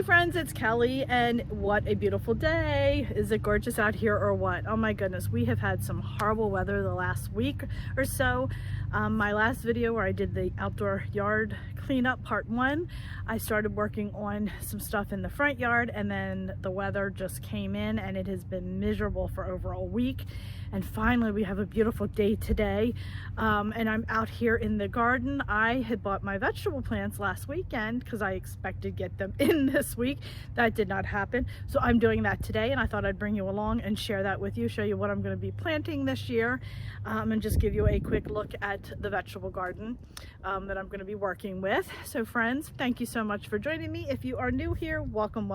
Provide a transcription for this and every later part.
Hey friends, it's Kelly, and what a beautiful day. Is it gorgeous out here or what? Oh my goodness, we have had some horrible weather the last week or so. My last video where I did the outdoor yard cleanup part 1, I started working on some stuff in the front yard, and then the weather just came in and it has been miserable for over a week. And finally we have a beautiful day today, and I'm out here in the garden. I had bought my vegetable plants last weekend because I expected to get them in this week. That did not happen, so I'm doing that today, and I thought I'd bring you along and share that with you, show you what I'm going to be planting this year, and just give you a quick look at the vegetable garden that I'm going to be working with. So friends, thank you so much for joining me. If you are new here, welcome.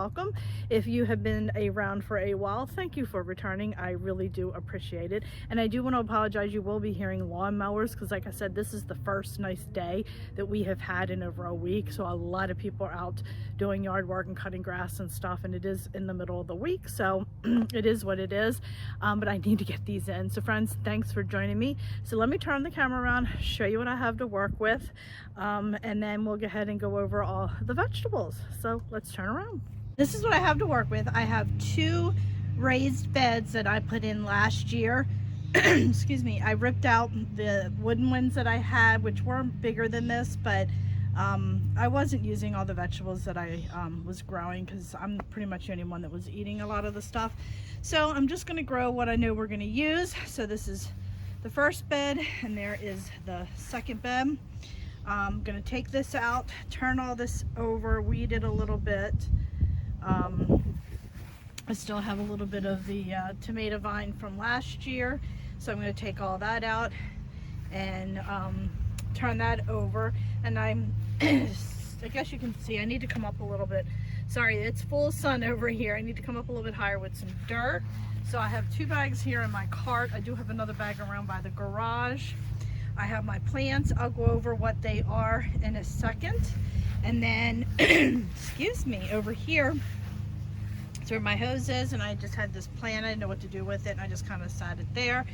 If you have been around for a while, thank you for returning. I really do appreciate it. And I do want to apologize, you will be hearing lawnmowers because, like I said, this is the first nice day that we have had in over a week, so a lot of people are out doing yard work and cutting grass and stuff, and it is in the middle of the week, so it is what it is. But I need to get these in. So friends, thanks for joining me. So let me turn the camera around, show you what I have to work with, and then we'll go ahead and go over all the vegetables. So let's turn around. This is what I have to work with. I have 2 raised beds that I put in last year. Excuse me. I ripped out the wooden ones that I had, which weren't bigger than this, but I wasn't using all the vegetables that I was growing because I'm pretty much the only one that was eating a lot of the stuff. So I'm just going to grow what I know we're going to use. So this is the first bed, and there is the second bed. I'm going to take this out, turn all this over, weed it a little bit. I still have a little bit of the tomato vine from last year, so I'm going to take all that out and turn that over. And I guess you can see I need to come up a little bit. Sorry, it's full sun over here. I need to come up a little bit higher with some dirt. So I have 2 bags here in my cart. I do have another bag around by the garage. I have my plants. I'll go over what they are in a second. And then, excuse me, over here, that's where my hose is, and I just had this plant. I didn't know what to do with it, and I just kind of sat it there.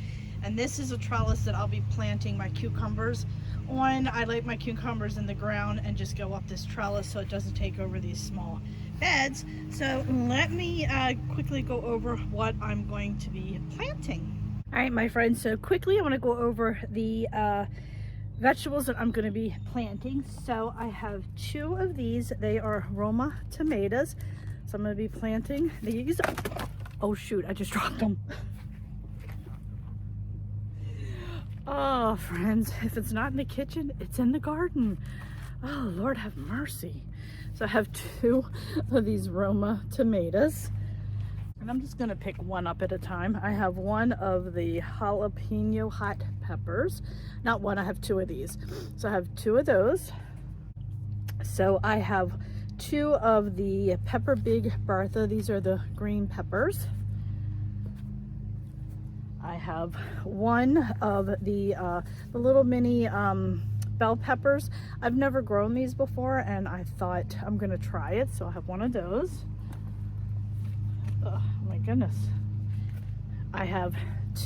And this is a trellis that I'll be planting my cucumbers on. I like my cucumbers in the ground and just go up this trellis so it doesn't take over these small beds. So let me quickly go over what I'm going to be planting. All right, my friends, so quickly I want to go over the vegetables that I'm going to be planting. So I have 2 of these. They are Roma Tomatoes. So I'm going to be planting these. Oh shoot, I just dropped them. Oh friends, if it's not in the kitchen, it's in the garden. Oh Lord have mercy. So I have 2 of these Roma tomatoes, and I'm just going to pick one up at a time. I have 1 of the jalapeno hot peppers. Not one, I have 2 of these. So I have 2 of those. So I have 2 of the Pepper Big Bertha. These are the green peppers. I have 1 of the little mini bell peppers. I've never grown these before, and I thought I'm gonna try it, so I have 1 of those. Oh my goodness. I have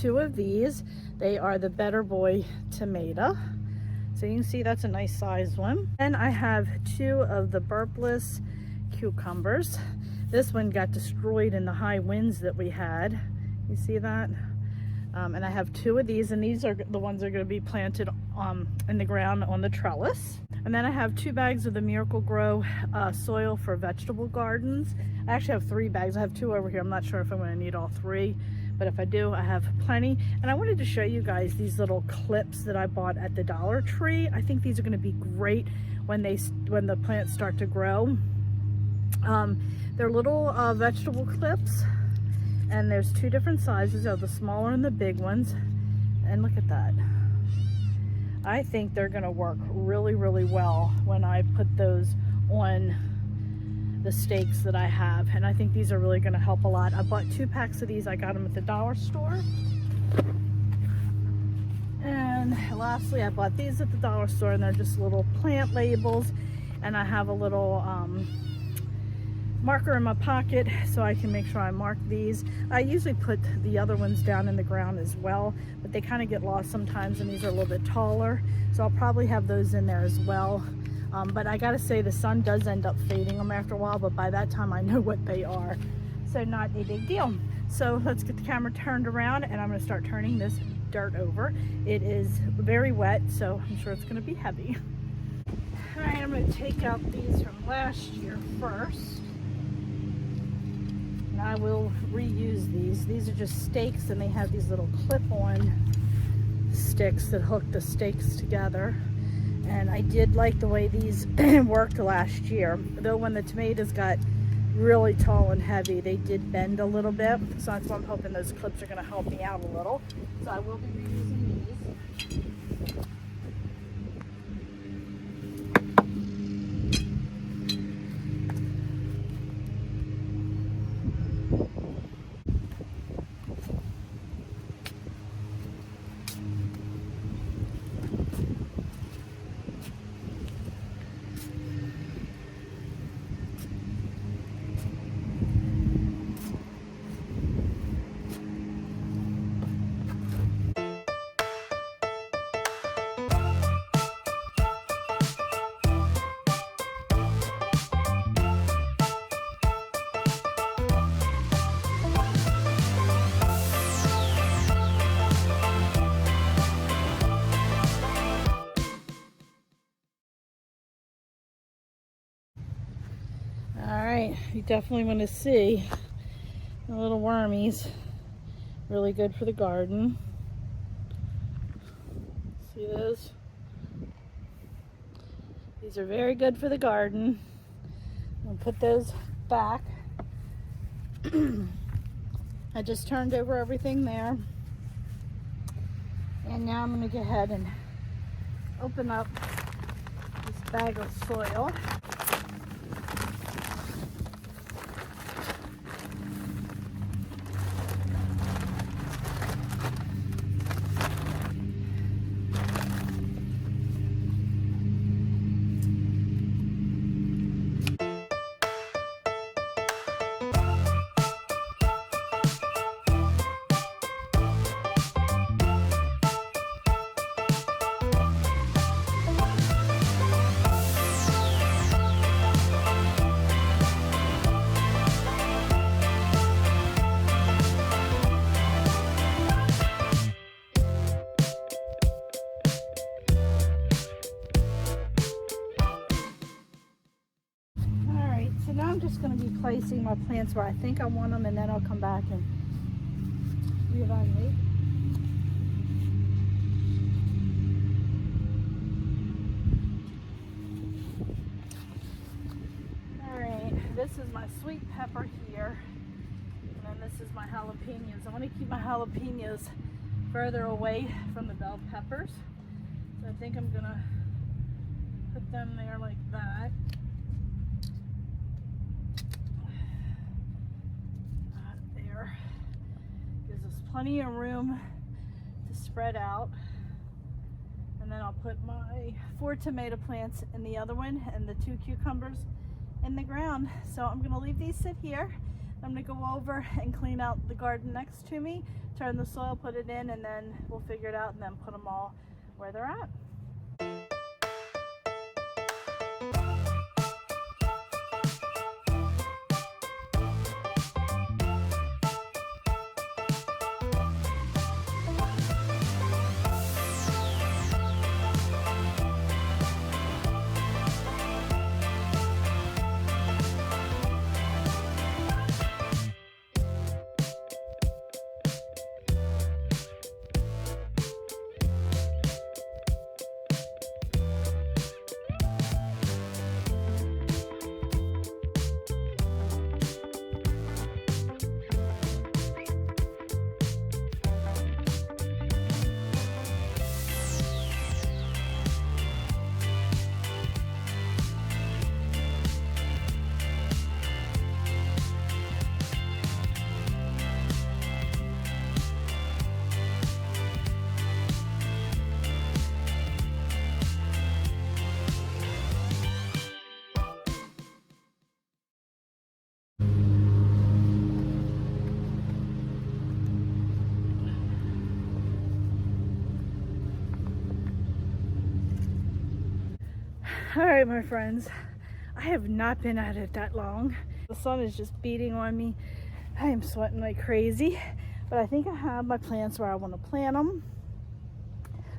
2 of these. They are the Better Boy tomato. So you can see that's a nice sized one. And I have 2 of the burpless cucumbers. This one got destroyed in the high winds that we had. You see that? And I have 2 of these, and these are the ones that are going to be planted in the ground on the trellis. And then I have 2 bags of the Miracle Grow soil for vegetable gardens. I actually have 3 bags. I have 2 over here. I'm not sure if I'm going to need all 3. But if I do, I have plenty. And I wanted to show you guys these little clips that I bought at the Dollar Tree. I think these are going to be great when the plants start to grow. They're little vegetable clips, and there's 2 different sizes of the smaller and the big ones. And look at that. I think they're going to work really, really well when I put those on the stakes that I have, and I think these are really going to help a lot. I bought 2 packs of these. I got them at the dollar store. And lastly, I bought these at the dollar store, and they're just little plant labels. And I have a little marker in my pocket so I can make sure I mark these. I usually put the other ones down in the ground as well, but they kind of get lost sometimes, and these are a little bit taller, so I'll probably have those in there as well. But I gotta say the sun does end up fading them after a while, but by that time I know what they are. So not a big deal. So let's get the camera turned around and I'm gonna start turning this dirt over. It is very wet, so I'm sure it's gonna be heavy. All right, I'm gonna take out these from last year first. And I will reuse these. These are just stakes and they have these little clip-on sticks that hook the stakes together. And I did like the way these worked last year. Though when the tomatoes got really tall and heavy, they did bend a little bit. So that's why I'm hoping those clips are gonna help me out a little. So I will be reusing these. All right, you definitely want to see the little wormies. Really good for the garden. See those? These are very good for the garden. I'll put those back. I just turned over everything there. And now I'm going to go ahead and open up this bag of soil. I'm just going to be placing my plants where I think I want them, and then I'll come back and reevaluate. Alright, this is my sweet pepper here, and then this is my jalapenos. I want to keep my jalapenos further away from the bell peppers, so I think I'm going to put them there like that. Gives us plenty of room to spread out. And then I'll put my 4 tomato plants in the other one and the 2 cucumbers in the ground. So I'm going to leave these sit here. I'm going to go over and clean out the garden next to me, turn the soil, put it in, and then we'll figure it out and then put them all where they're at. All right, my friends, I have not been at it that long. The sun is just beating on me. I am sweating like crazy, but I think I have my plants where I want to plant them.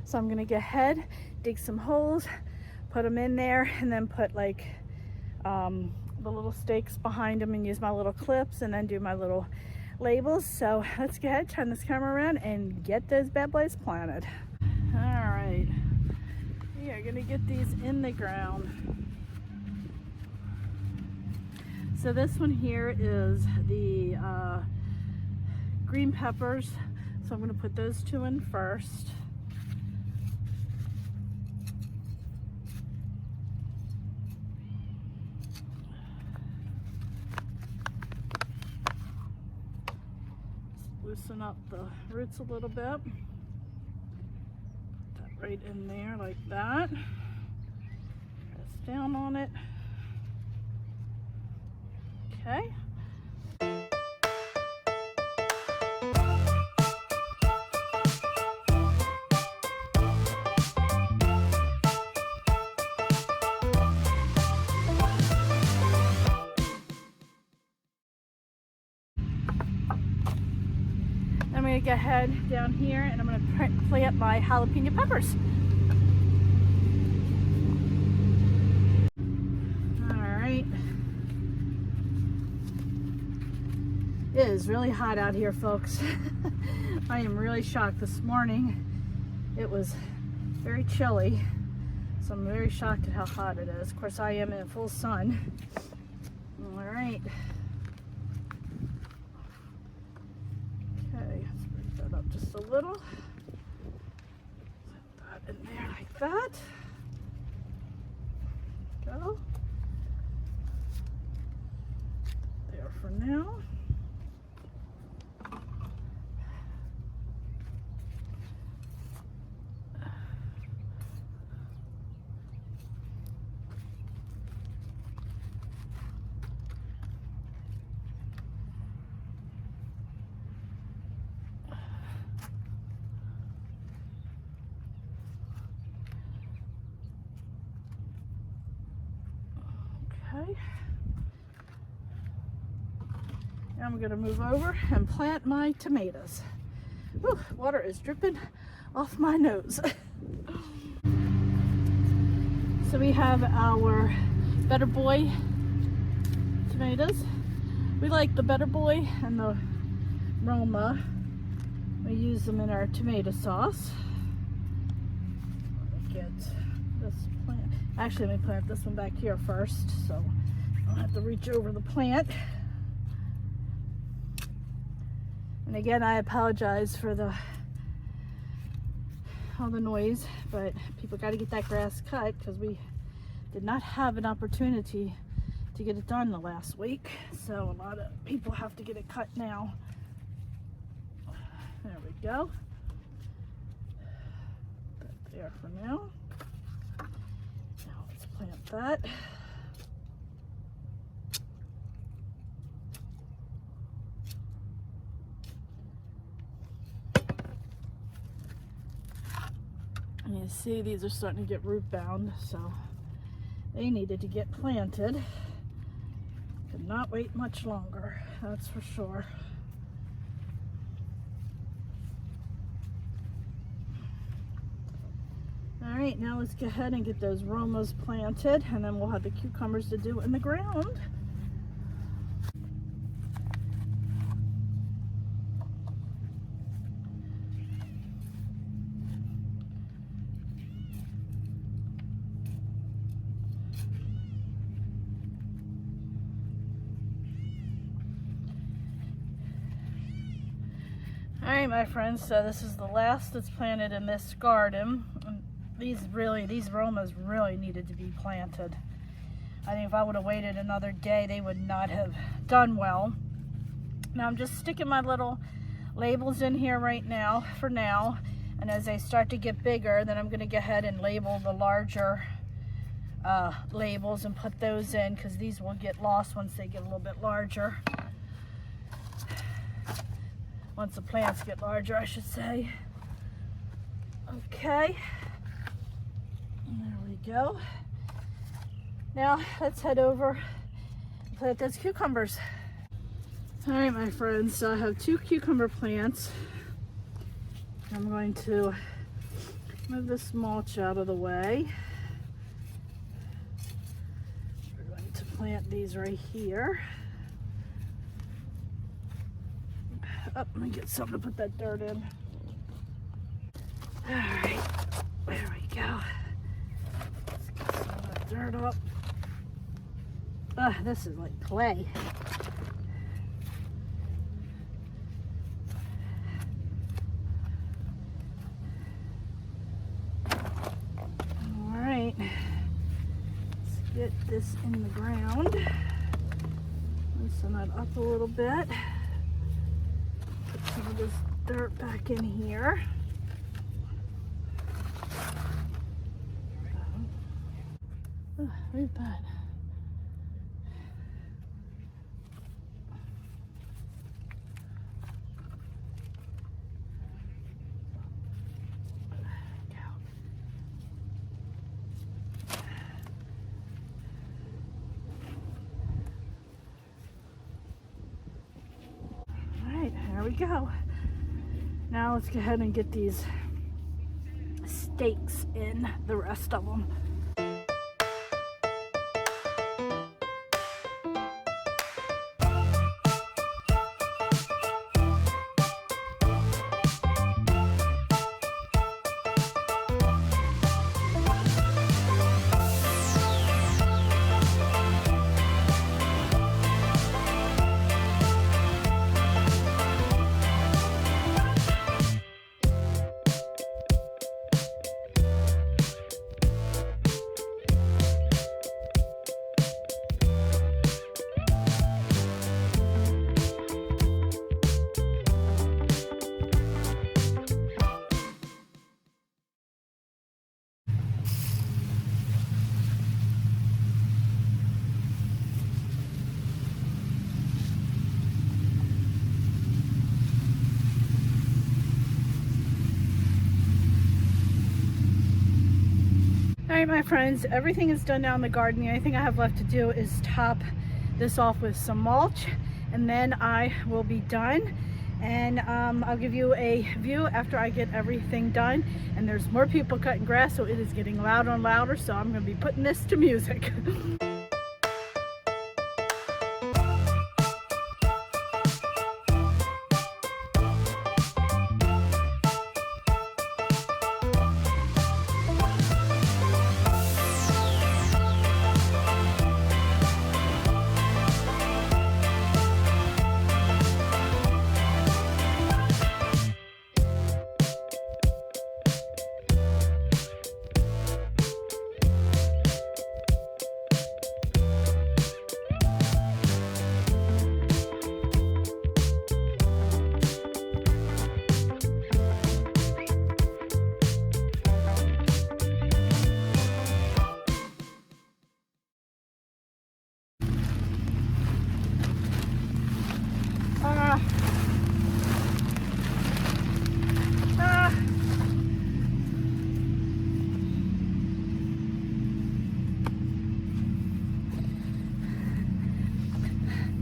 So I'm gonna go ahead, dig some holes, put them in there, and then put like the little stakes behind them and use my little clips and then do my little labels. So let's go ahead, turn this camera around and get those bad boys planted. All right, we are gonna get these in the ground. So this one here is the green peppers. So I'm gonna put those two in first. Loosen up the roots a little bit. Put that right in there like that. Press down on it. Okay. I'm going to go ahead down here and I'm going to plant my jalapeno peppers. Alright. It is really hot out here, folks. I am really shocked. This morning it was very chilly, so I'm very shocked at how hot it is. Of course, I am in full sun. Alright. Up just a little. Put that in there like that. Go. There for now. Okay. Now I'm going to move over and plant my tomatoes. Whew, water is dripping off my nose. So we have our Better Boy tomatoes. We like the Better Boy and the Roma. We use them in our tomato sauce. Let me get this plant. Actually, let me plant this one back here first, so I don't have to reach over the plant. And again, I apologize for all the noise, but people got to get that grass cut because we did not have an opportunity to get it done the last week. So a lot of people have to get it cut now. There we go. Put that there for now. Now let's plant that. And you see these are starting to get root bound, so they needed to get planted. Could not wait much longer, that's for sure. All right, now let's go ahead and get those Romas planted, and then we'll have the cucumbers to do in the ground. All right, my friends, so this is the last that's planted in this garden. These Romas really needed to be planted. I think if I would have waited another day, they would not have done well. Now I'm just sticking my little labels in here right now, for now. And as they start to get bigger, then I'm going to go ahead and label the larger labels and put those in, because these will get lost once they get a little bit larger. Once the plants get larger, I should say. Okay. There we go. Now let's head over and plant those cucumbers. All right, my friends, so I have 2 cucumber plants. I'm going to move this mulch out of the way. We're going to plant these right here. Oh, let me get something to put that dirt in. All right, there we go. Let's get some of that dirt up. This is like clay. All right, let's get this in the ground. Loosen that up a little bit. Put some of this dirt back in here. Oh, very bad. There we go. Now let's go ahead and get these stakes in, the rest of them. All right, my friends, everything is done now in the garden. The only thing I have left to do is top this off with some mulch, and then I will be done. And I'll give you a view after I get everything done. And there's more people cutting grass, so it is getting louder and louder, so I'm gonna be putting this to music.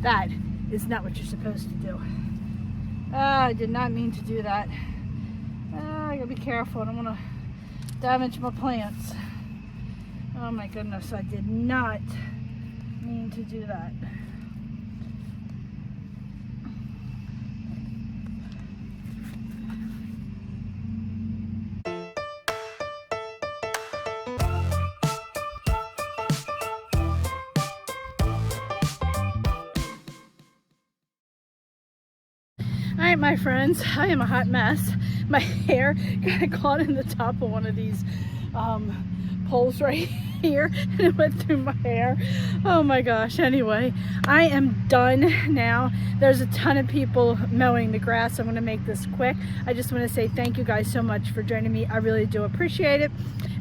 That is not what you're supposed to do. I did not mean to do that. I gotta be careful. I don't want to damage my plants. Oh my goodness, I did not mean to do that. Alright, my friends, I am a hot mess. My hair got caught in the top of one of these poles right here, and it went through my hair. Oh my gosh. Anyway, I am done now. There's a ton of people mowing the grass. I'm going to make this quick. I just want to say thank you guys so much for joining me. I really do appreciate it.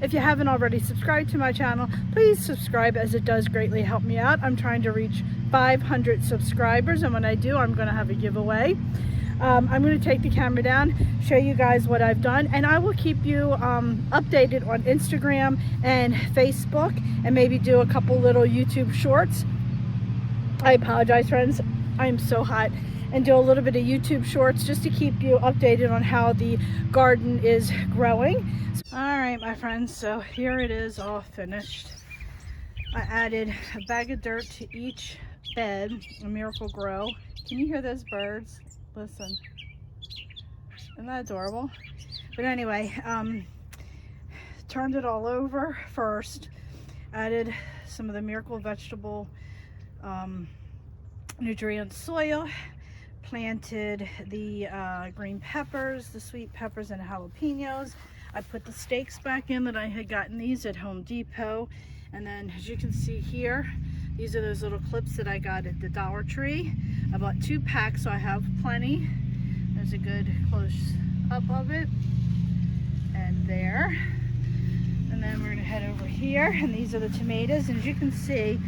If you haven't already subscribed to my channel, please subscribe, as it does greatly help me out. I'm trying to reach 500 subscribers, and when I do, I'm going to have a giveaway. I'm going to take the camera down, show you guys what I've done, and I will keep you updated on Instagram and Facebook, and maybe do a couple little YouTube shorts. I apologize, friends, I am so hot. And do a little bit of YouTube shorts just to keep you updated on how the garden is growing. All right, my friends, so here it is all finished. I added a bag of dirt to each bed, a Miracle Grow. Can you hear those birds? Listen, isn't that adorable? But anyway, turned it all over first, added some of the Miracle vegetable nutrient soil, planted the green peppers, the sweet peppers, and jalapenos. I put the stakes back in that I had gotten these at Home Depot. And then, as you can see here, these are those little clips that I got at the Dollar Tree. I bought 2 packs, so I have plenty. There's a good close up of it. And there. And then we're gonna head over here, and these are the tomatoes. And as you can see,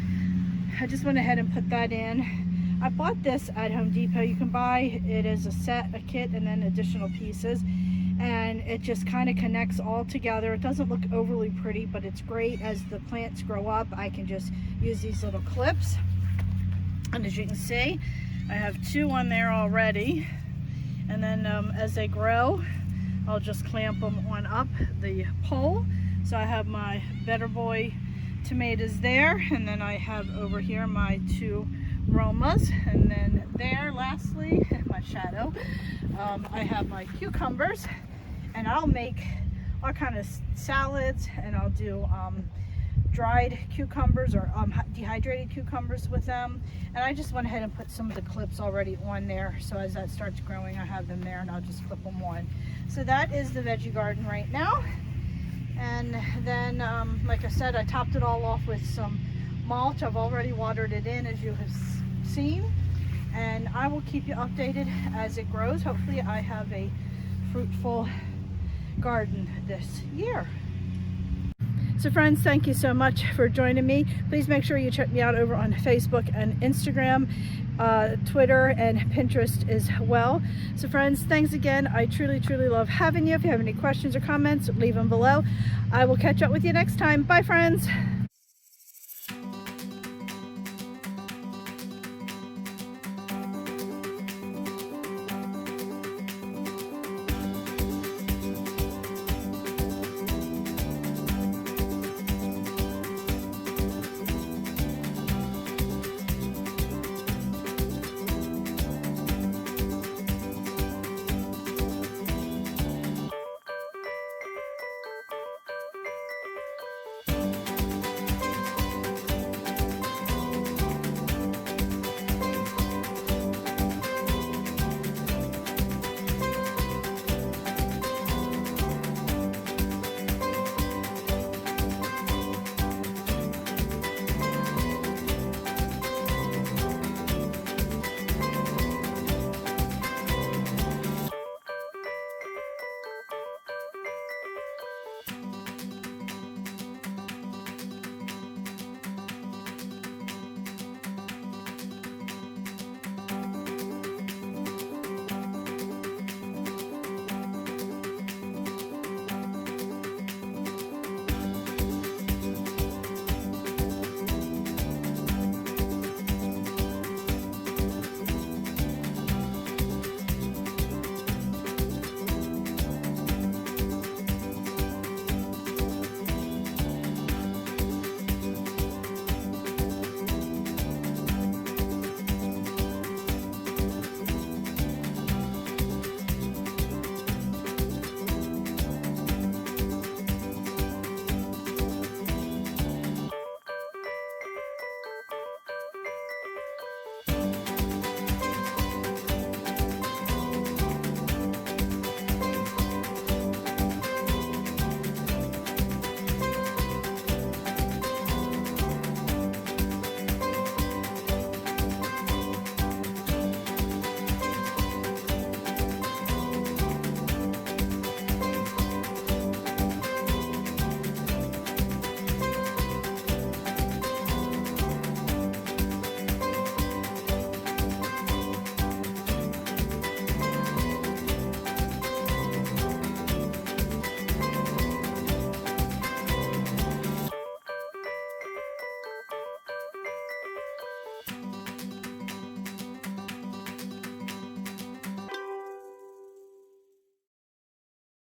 I just went ahead and put that in. I bought this at Home Depot. You can buy it as a set, a kit, and then additional pieces. And it just kind of connects all together. It doesn't look overly pretty, but it's great. As the plants grow up, I can just use these little clips. And as you can see, I have 2 on there already. And then as they grow, I'll just clamp them on up the pole. So I have my Better Boy tomatoes there, and then I have over here my 2 Romas, and then there, lastly, my shadow, I have my cucumbers, and I'll make all kind of salads, and I'll do dried cucumbers or dehydrated cucumbers with them. And I just went ahead and put some of the clips already on there, so as that starts growing, I have them there, and I'll just flip them on. So that is the veggie garden right now. And then, like I said, I topped it all off with some mulch. I've already watered it in, as you have seen, and I will keep you updated as it grows. Hopefully I have a fruitful garden this year. So friends, thank you so much for joining me. Please make sure you check me out over on Facebook and Instagram, Twitter, and Pinterest as well. So friends, thanks again. I truly love having you. If you have any questions or comments, leave them below. I will catch up with you next time. Bye, friends.